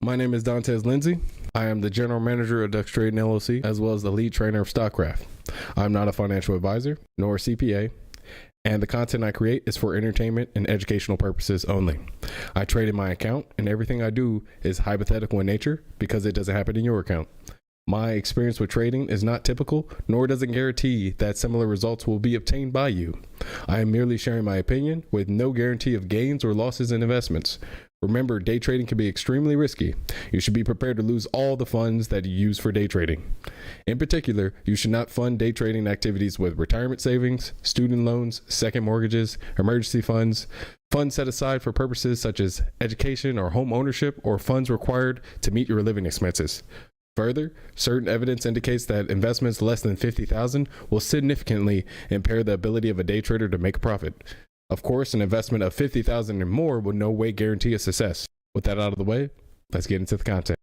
My name is Dontez Lindsay. I am the general manager of Dux Trading LLC, as well as the lead trainer of StockCraft. I'm not a financial advisor, nor a CPA, and the content I create is for entertainment and educational purposes only. I trade in my account, and everything I do is hypothetical in nature because it doesn't happen in your account. My experience with trading is not typical, nor does it guarantee that similar results will be obtained by you. I am merely sharing my opinion with no guarantee of gains or losses in investments. Remember, day trading can be extremely risky. You should be prepared to lose all the funds that you use for day trading. In particular, you should not fund day trading activities with retirement savings, student loans, second mortgages, emergency funds, funds set aside for purposes such as education or home ownership, or funds required to meet your living expenses. Further, certain evidence indicates that investments less than $50,000 will significantly impair the ability of a day trader to make a profit. Of course, an investment of $50,000 or more will no way guarantee a success. With that out of the way, let's get into the content.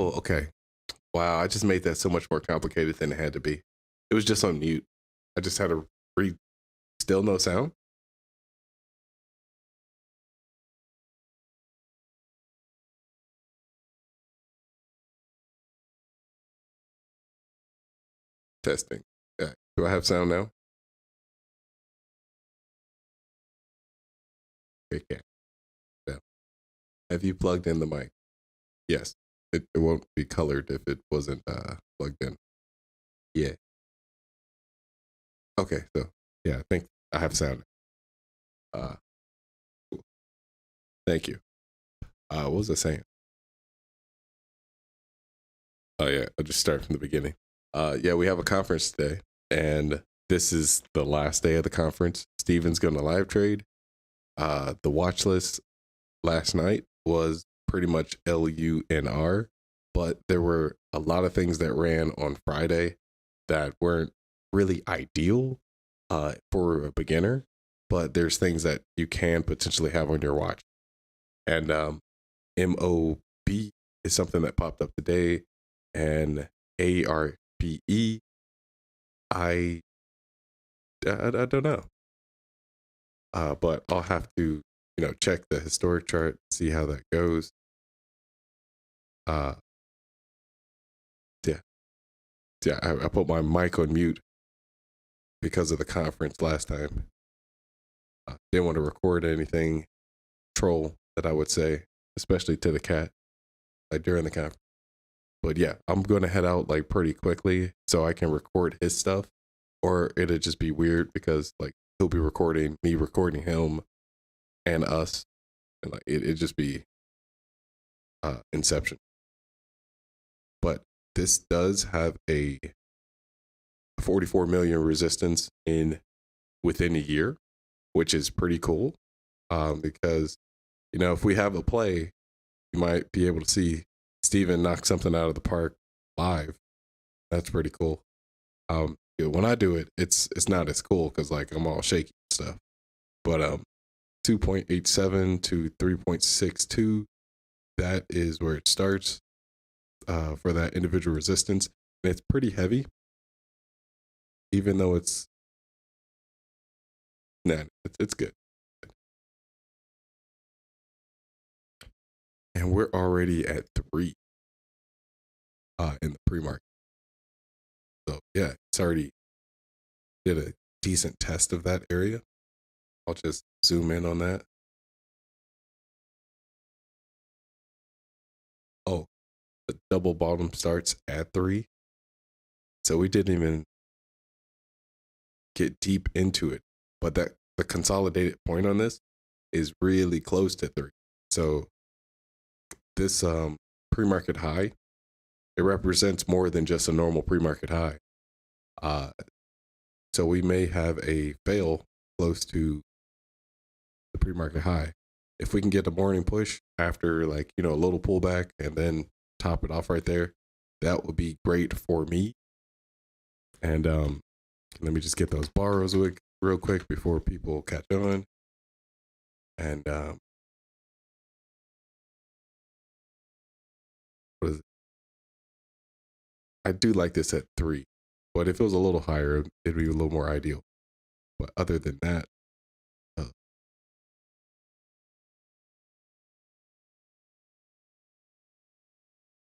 Oh, okay. Wow, I just made that so much more complicated than it had to be. It was just on mute. I just had to read. Still no sound? Testing. Yeah. Do I have sound now? Okay, yeah. Yeah. Have you plugged in the mic? Yes. It won't be colored if it wasn't plugged in. Yeah. Okay, so yeah, I think I have sound. Cool. Thank you. What was I saying? Oh yeah, I'll just start from the beginning. Yeah, we have a conference today, and this is the last day of the conference. Steven's going to live trade. The watch list last night was pretty much LUNR, but there were a lot of things that ran on Friday that weren't really ideal for a beginner, but there's things that you can potentially have on your watch. And MOB is something that popped up today, and ARBE, I don't know. But I'll have to, check the historic chart, see how that goes. Yeah. Yeah, I put my mic on mute because of the conference last time. Didn't want to record anything troll that I would say, especially to the cat, like during the conference. But yeah, I'm going to head out like pretty quickly so I can record his stuff, or it'll just be weird because like he'll be recording me, recording him and us. And like it'd just be Inception. But this does have a 44 million resistance within a year, which is pretty cool. Because if we have a play, you might be able to see Steven knock something out of the park live. That's pretty cool. When I do it, it's not as cool because like I'm all shaky and stuff. But 2.87 to 3.62, that is where it starts for that individual resistance. And it's pretty heavy, even though it's good. And we're already at 3 in the pre-market. So yeah, it's already did a decent test of that area. I'll just zoom in on that. Oh, the double bottom starts at 3. So we didn't even get deep into it. But the consolidated point on this is really close to 3. So this pre-market high, it represents more than just a normal pre-market high. So we may have a fail close to the pre-market high. If we can get a morning push after like, a little pullback and then top it off right there, that would be great for me. And let me just get those borrows real quick before people catch on. And what is it? I do like this at 3, but if it was a little higher, it'd be a little more ideal. But other than that,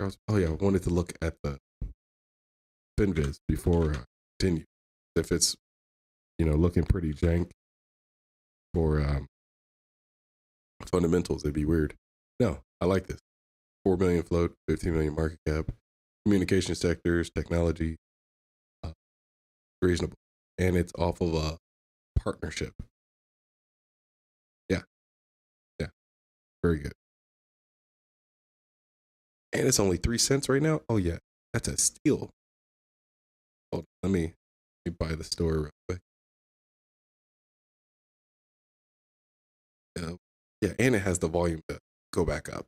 I wanted to look at the FinViz before I continue. If it's, looking pretty jank for fundamentals, it'd be weird. No, I like this. 4 million float, 15 million market cap, communication sectors, technology, reasonable. And it's off of a partnership. Yeah. Yeah. Very good. And it's only 3 cents right now. Oh yeah. That's a steal. Hold on, let me buy the store real quick. Yeah, and it has the volume to go back up.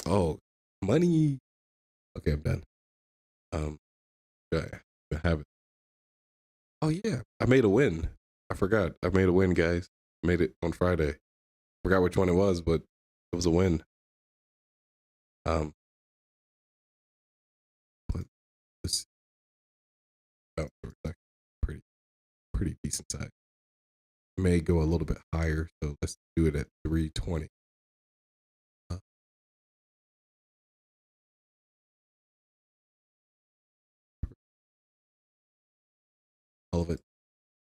Oh, money. Okay, I'm done. I have it. Oh yeah, I made a win. I forgot. I made a win, guys. I made it on Friday. Forgot which one it was, but it was a win. pretty decent size. May go a little bit higher, so let's do it at 320. All of it.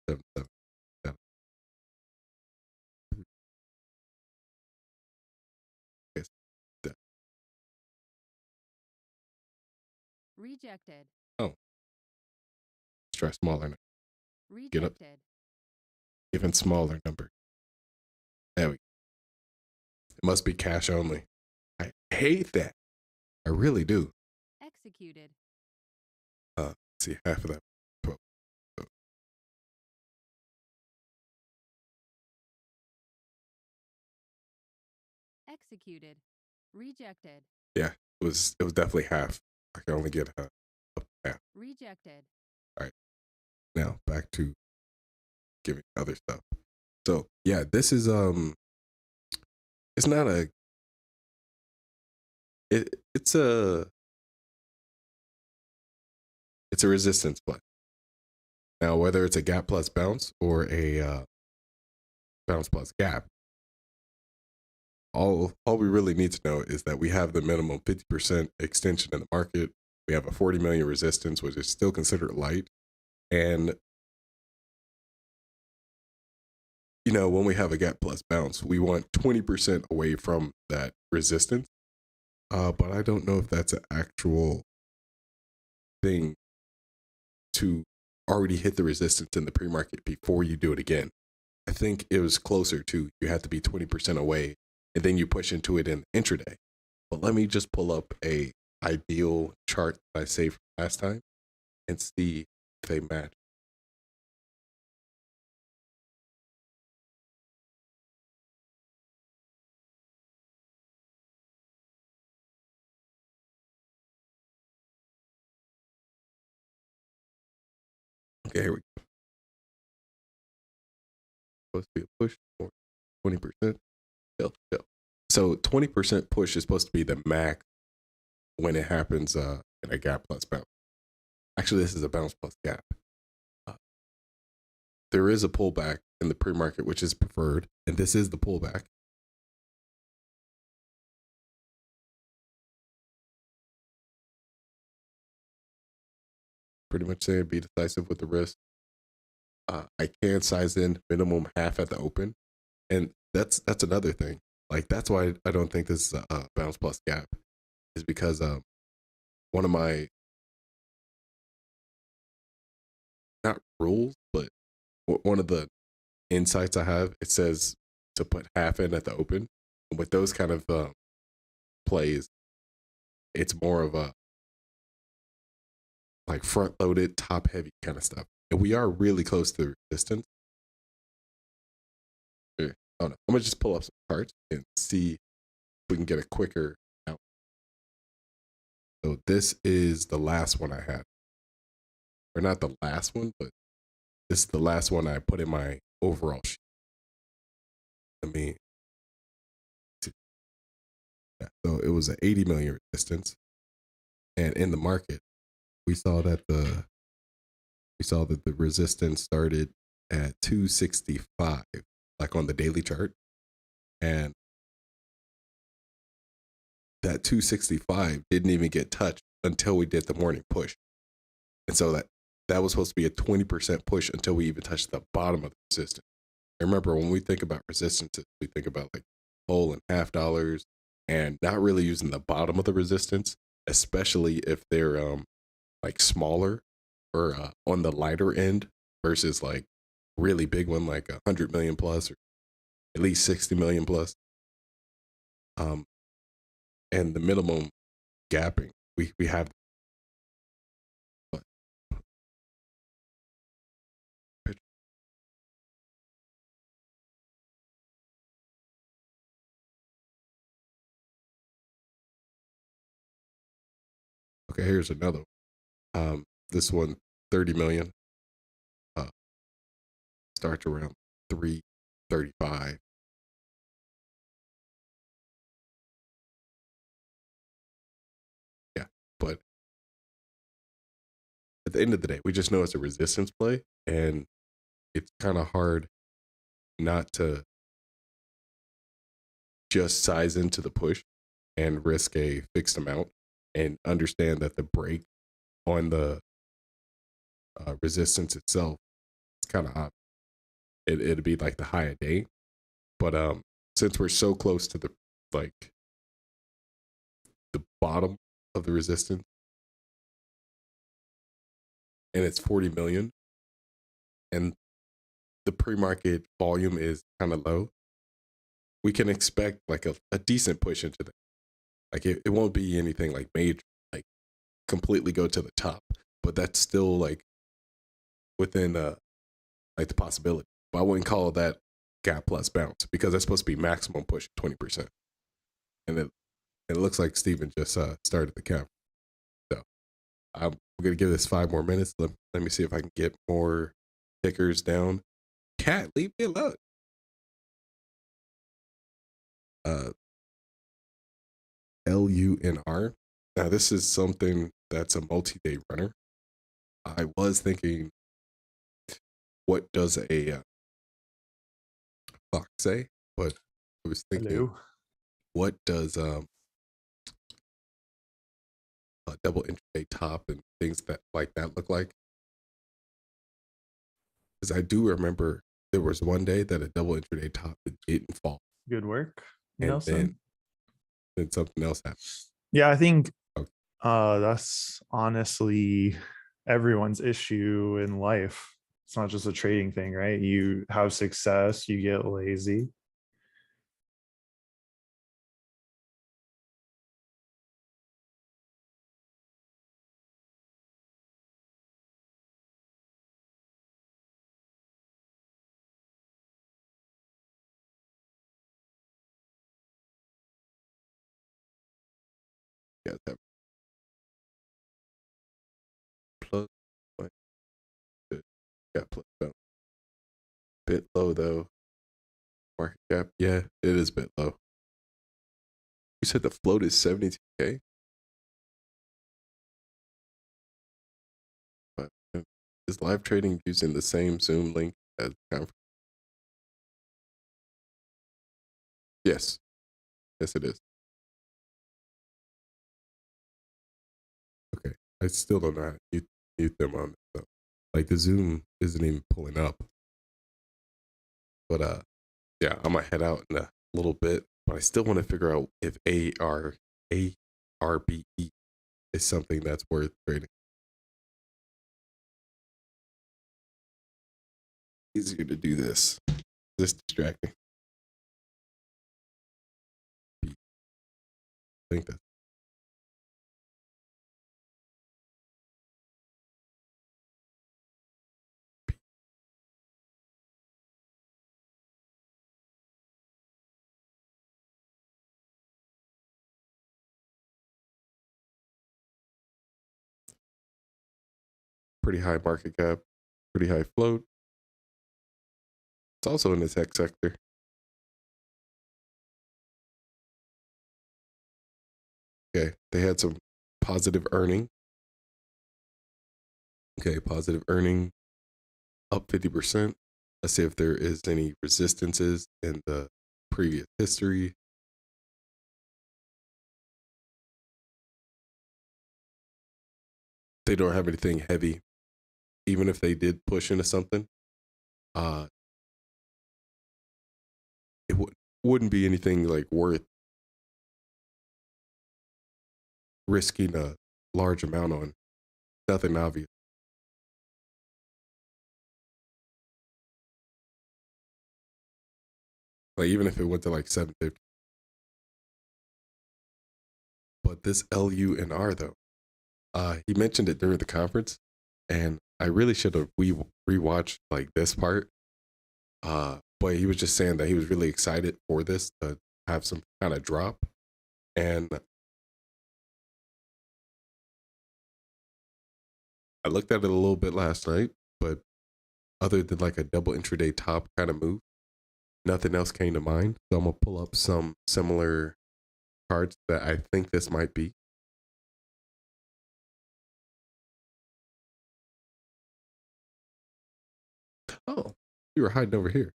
777. Yes. Rejected. Oh, let's try smaller now. Get up. Rejected. Even smaller number. There we go. It must be cash only. I hate that. I really do. Executed. Let's see, half of that. 12. So, Executed. Rejected. yeah, it was definitely half. I can only get up half. Rejected. All right. Now back to giving other stuff. So yeah, this is it's not a it's a resistance play. Now whether it's a gap plus bounce or a bounce plus gap, all we really need to know is that we have the minimum 50% extension in the market. We have a 40 million resistance, which is still considered light. And when we have a gap plus bounce, we want 20% away from that resistance. But I don't know if that's an actual thing to already hit the resistance in the pre-market before you do it again. I think it was closer to you have to be 20% away and then you push into it in intraday. But let me just pull up a ideal chart that I saved from last time and see if they match. Okay, here we go. Supposed to be a push or 20%. So 20% push is supposed to be the max when it happens in a gap plus bounce. Actually, this is a bounce plus gap. There is a pullback in the pre-market, which is preferred, and this is the pullback. Pretty much saying be decisive with the risk. I can size in minimum half at the open, and that's another thing. Like that's why I don't think this is a bounce plus gap, is because one of my not rules, but one of the insights I have, it says to put half in at the open. And with those kind of plays, it's more of a like front loaded, top heavy kind of stuff. And we are really close to the resistance. Here, oh no, I'm gonna just pull up some charts and see if we can get a quicker out. So this is the last one I had. Or not the last one, but this is the last one I put in my overall sheet. Let me see. Yeah, so it was an 80 million resistance. And in the market, we saw that the resistance started at 265, like on the daily chart. And that 265 didn't even get touched until we did the morning push. And so that was supposed to be a 20% push until we even touched the bottom of the resistance. And remember, when we think about resistances, we think about like whole and half dollars and not really using the bottom of the resistance, especially if they're like smaller or on the lighter end versus like really big one like 100 million plus or at least 60 million plus. And the minimum gapping we have. Okay, here's another one. This one, 30 million, starts around 335. Yeah, but at the end of the day, we just know it's a resistance play, and it's kind of hard not to just size into the push and risk a fixed amount and understand that the break on the resistance itself is kind of odd. It'd be like the high a day, but since we're so close to the bottom of the resistance and it's 40 million and the pre-market volume is kind of low, we can expect like a decent push into that. Like it won't be anything like major, like completely go to the top, but that's still like within like the possibility. But I wouldn't call that gap plus bounce because that's supposed to be maximum push 20%. And it looks like Steven just started the count. So I'm going to give this 5 more minutes. Let me see if I can get more tickers down. Cat, leave me alone. LUNR. Now this is something that's a multi-day runner. I was thinking, what does a clock say? But I was thinking, what does a double intraday top and things that like that look like? Because I do remember there was one day that a double intraday top didn't fall. Good work, And Nelson. then something else happened. Yeah, I think Okay. that's honestly everyone's issue in life. It's not just a trading thing, right? You have success, you get lazy. Yeah, that plus like got plus down. Bit low though. Market cap, yeah, it is a bit low. You said the float is 72K? But is live trading using the same Zoom link as the conference? Yes. Yes, it is. Okay. I still don't know how to mute them on this. So. Like the Zoom isn't even pulling up. But yeah, I might head out in a little bit. But I still want to figure out if ARBE is something that's worth trading. Easier to do this. This distracting. I think that's pretty high market cap, pretty high float. It's also in the tech sector. Okay, they had some positive earning. Okay, positive earning up 50%. Let's see if there is any resistances in the previous history. They don't have anything heavy. Even if they did push into something, it wouldn't be anything like worth risking a large amount on. Nothing obvious. Like even if it went to like 750. But this LUNR though, he mentioned it during the conference, and I really should have rewatched like this part. But he was just saying that he was really excited for this to have some kind of drop. And I looked at it a little bit last night, but other than like a double intraday top kind of move, nothing else came to mind. So I'm gonna pull up some similar charts that I think this might be. Oh, You were hiding over here.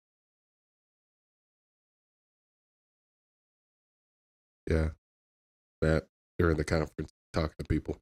Yeah. That during the conference, talking to people.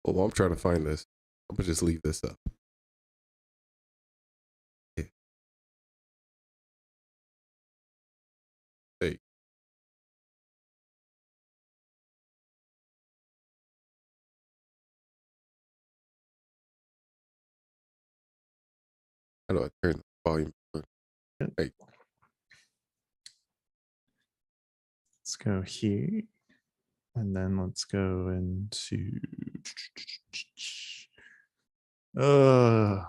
Well, while I'm trying to find this, I'm gonna just leave this up. Yeah. Hey. How do I turn the volume on? Hey. Let's go here. And then let's go into oh,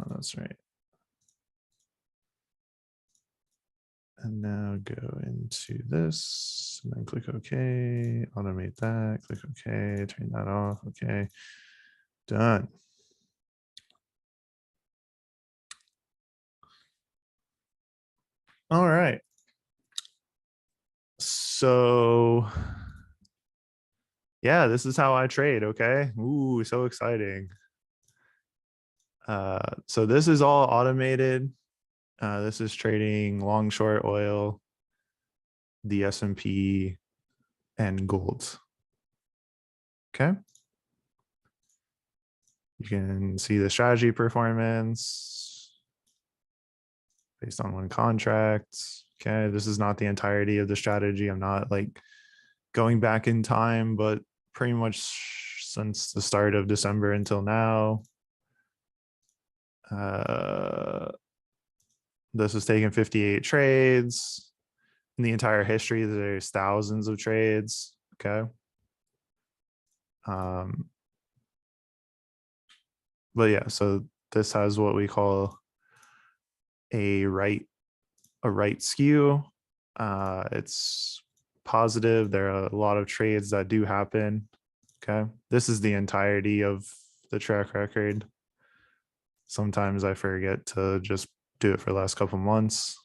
that's right. And now go into this and then click OK, automate that, click OK, turn that off. Okay, done. All right. So yeah, this is how I trade. Okay. Ooh, so exciting. So this is all automated. This is trading long short oil, the S&P, and gold. Okay. You can see the strategy performance based on one contract. Okay, this is not the entirety of the strategy. I'm not like going back in time, but pretty much since the start of December until now. This has taken 58 trades. In the entire history, there's thousands of trades. Okay. But yeah, so this has what we call a right skew. It's positive. There are a lot of trades that do happen. Okay. This is the entirety of the track record. Sometimes I forget to just do it for the last couple months.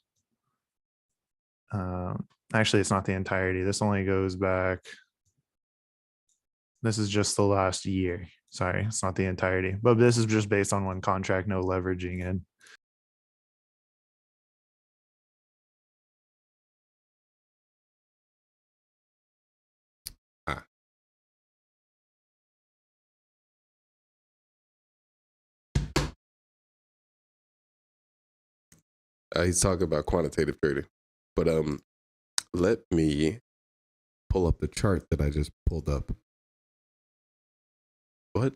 Actually, it's not the entirety. This only goes back. This is just the last year. Sorry, it's not the entirety, but this is just based on one contract, no leveraging in. He's talking about quantitative trading, but let me pull up the chart that I just pulled up. What?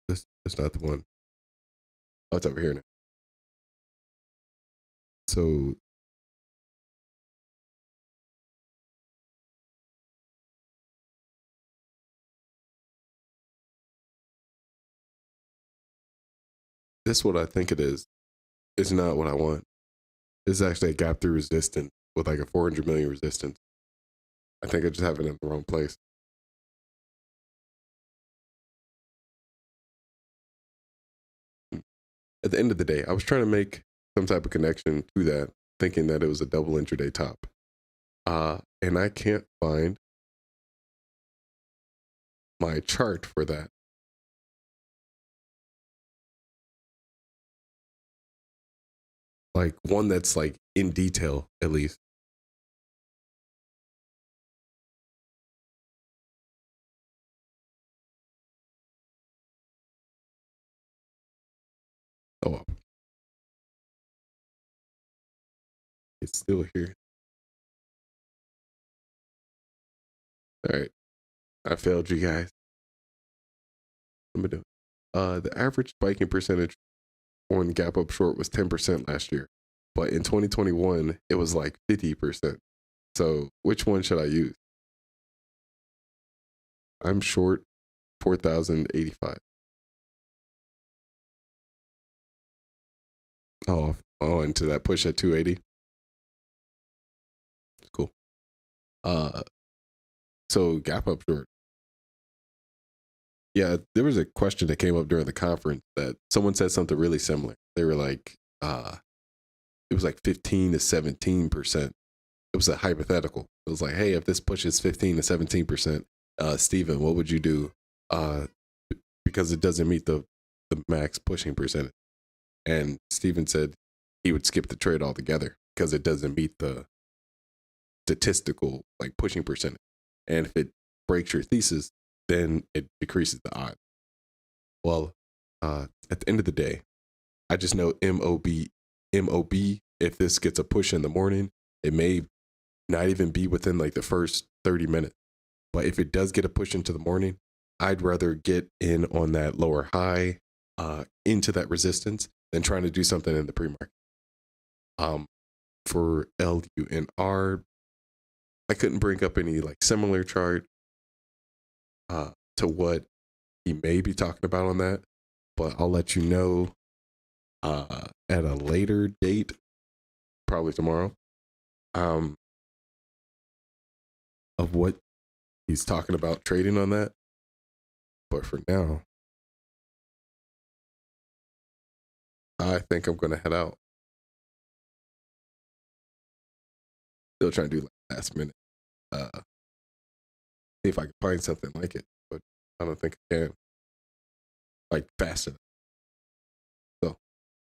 That's not the one. Oh, it's over here now. So this is what I think it is. It's not what I want. It's actually a gap through resistance with like a 400 million resistance. I think I just have it in the wrong place. At the end of the day, I was trying to make some type of connection to that, thinking that it was a double intraday top. And I can't find my chart for that. Like one that's like in detail, at least. Oh, well. It's still here. All right. I failed you guys. Let me do it. The average spiking percentage on gap up short was 10% last year, but in 2021 it was like 50%. So which one should I use? I'm short 4,085. Into that push at 280. Cool. So gap up short. Yeah, there was a question that came up during the conference that someone said something really similar. They were like, it was like 15 to 17%. It was a hypothetical. It was like, hey, if this pushes 15 to 17%, Steven, what would you do? Because it doesn't meet the max pushing percentage. And Steven said he would skip the trade altogether because it doesn't meet the statistical like pushing percentage. And if it breaks your thesis, then it decreases the odds. Well, at the end of the day, I just know MOB, if this gets a push in the morning, it may not even be within like the first 30 minutes. But if it does get a push into the morning, I'd rather get in on that lower high into that resistance than trying to do something in the pre-market. For LUNR, I couldn't bring up any like similar chart to what he may be talking about on that, but I'll let you know at a later date, probably tomorrow, of what he's talking about trading on that. But for now, I think I'm going to head out. Still trying to do like last minute. See if I can find something like it, but I don't think I can. Like fast enough. So,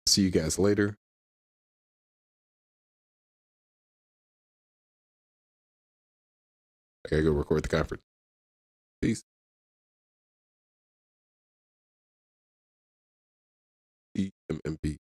see you guys later. I gotta go record the conference. Peace. EMMB.